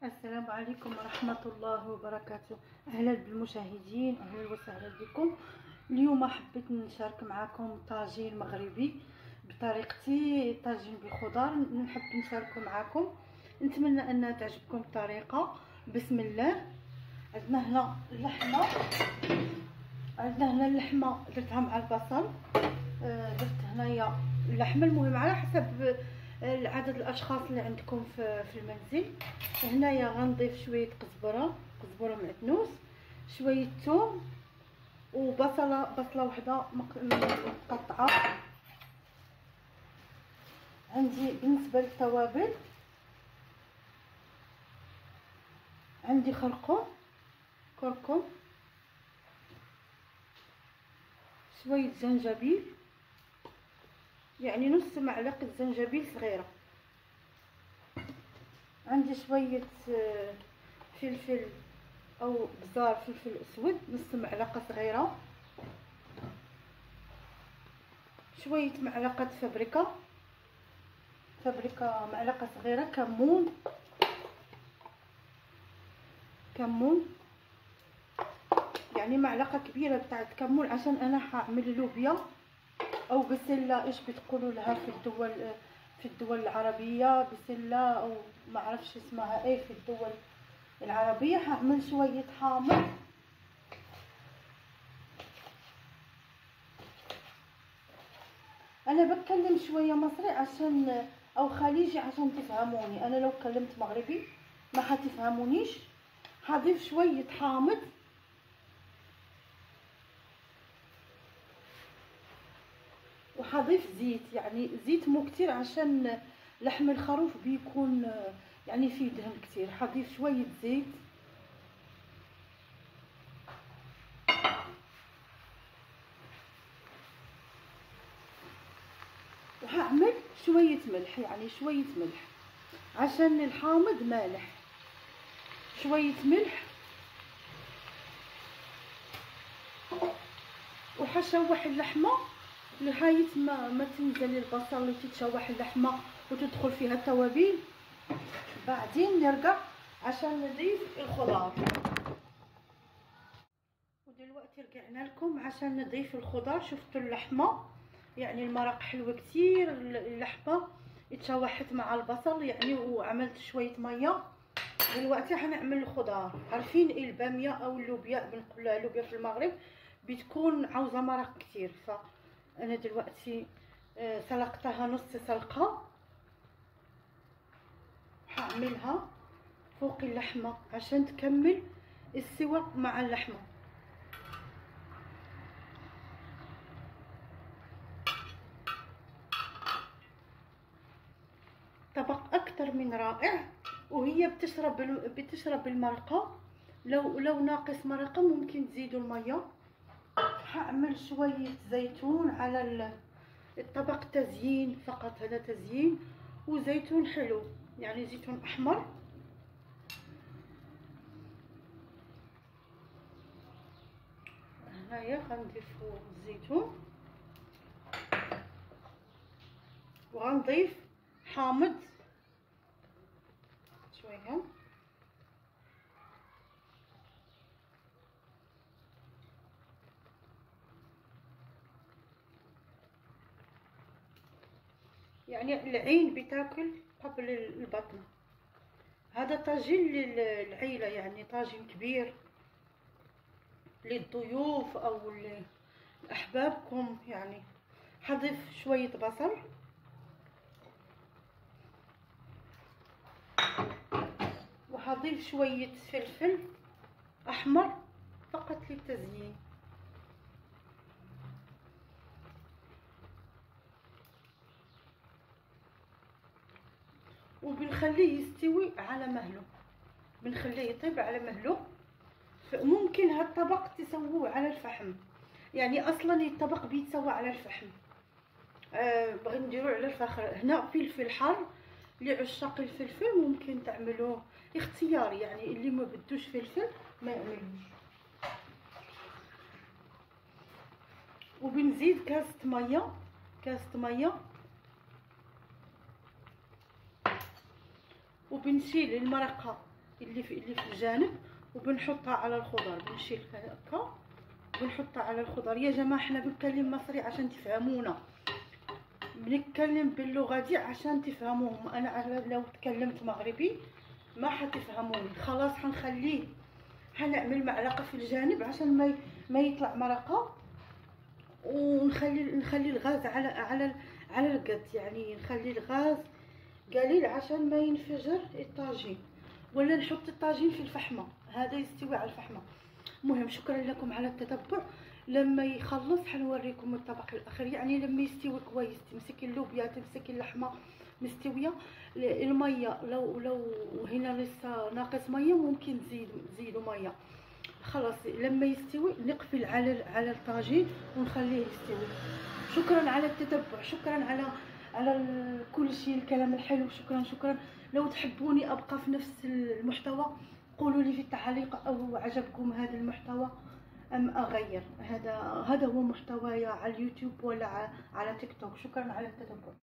السلام عليكم ورحمة الله وبركاته. أهلا بالمشاهدين، أهلا وسهلا بكم. اليوم حبيت نشارك معكم طاجين مغربي بطريقتي، طاجين بالخضار. نحب نشاركه معكم، نتمنى أن تعجبكم الطريقة. بسم الله. عندنا هنا اللحمة درتها مع البصل. درت هنايا اللحمة، المهم على حسب عدد الاشخاص اللي عندكم في المنزل. هنايا غنضيف شويه قزبره معدنوس، شويه ثوم، بصله وحده مقطعه. عندي بالنسبه للتوابل عندي كركم، شويه زنجبيل، يعني نص معلقه زنجبيل صغيره. عندي شويه فلفل او بزار فلفل اسود، نص معلقه صغيره. شويه معلقه فابريكا معلقه صغيره. كمون يعني معلقه كبيره بتاعت كمون، عشان انا حاعمل لوبيا او بسله، ايش بتقولوا لها في الدول العربيه، بسله او ما عرفش اسمها ايه في الدول العربيه. هعمل شويه حامض. انا بتكلم شويه مصري عشان او خليجي عشان تفهموني. انا لو كلمت مغربي ما حتفهمونيش. هضيف شويه حامض، وحضيف زيت، يعني زيت مو كتير عشان لحم الخروف بيكون يعني فيه دهن كتير. حضيف شويه زيت، وهعمل شويه ملح، يعني شويه ملح عشان الحامض مالح. شويه ملح، وحشوح اللحمه لغايه ما تنزل البصل وتتشوح اللحمه وتدخل فيها التوابل. بعدين نرجع عشان نضيف الخضار. ودلوقتي رجعنا لكم عشان نضيف الخضار. شفتوا اللحمه، يعني المرق حلو كتير. اللحمه اتشوحت مع البصل يعني، وعملت شويه ميه. دلوقتي هنعمل الخضار. عارفين الباميه او اللوبيا، بنقول لها لوبيا في المغرب، بتكون عاوزه مرق كتير. فانا دلوقتي سلقتها نص سلقه، هعملها فوق اللحمه عشان تكمل السوا مع اللحمه. طبق اكتر من رائع، وهي بتشرب المرقه. لو ناقص مرقه ممكن تزيدوا الميه. هعمل شويه زيتون على الطبق، تزيين فقط، هذا تزيين. وزيتون حلو، يعني زيتون احمر. هنايا غنضيفو الزيتون، وغنضيف حامض شويه. يعني العين بتاكل قبل البطن. هذا طاجين للعيله، يعني طاجين كبير للضيوف او لاحبابكم يعني. حضيف شويه بصل، وحضيف شويه فلفل احمر فقط للتزيين. وبنخليه يستوي على مهله، بنخليه يطيب على مهله. ممكن هالطبق تسووه على الفحم، يعني اصلا الطبق بيتسوى على الفحم. بغي نديروه على الفخر. هنا فلفل حار، لعشاق الفلفل ممكن تعملوه اختياري، يعني اللي ما بدوش فلفل ما يعملوش. وبنزيد كاسة ميه، وبنشيل المرقه اللي في الجانب، وبنحطها على الخضر. بنشيل هكا بنحطها على الخضر. يا جماعه حنا بنتكلم مصري عشان تفهمونا، بنتكلم باللغه دي عشان تفهموهم. انا لو تكلمت مغربي ما حتفهموني. خلاص حنخليه، حنعمل في الجانب عشان ما يطلع مرقه، نخلي الغاز على القد، يعني نخلي الغاز قليل عشان ما ينفجر الطاجين، ولا نحط الطاجين في الفحمه، هذا يستوي على الفحمه. مهم، شكرا لكم على التتبع. لما يخلص حنوريكم الطبق الاخير، يعني لما يستوي كويس، تمسكي اللوبيا تمسكي اللحمه مستويه. الميه لو هنا لسه ناقص ميه ممكن تزيدوا ميه. خلاص لما يستوي نقفل على الطاجين ونخليه يستوي. شكرا على التتبع، شكرا على كل شيء، الكلام الحلو. شكرا. لو تحبوني ابقى في نفس المحتوى قولوا لي في التعليق، او عجبكم هذا المحتوى ام اغير. هذا هو محتواي على اليوتيوب ولا على تيك توك. شكرا على التتبع.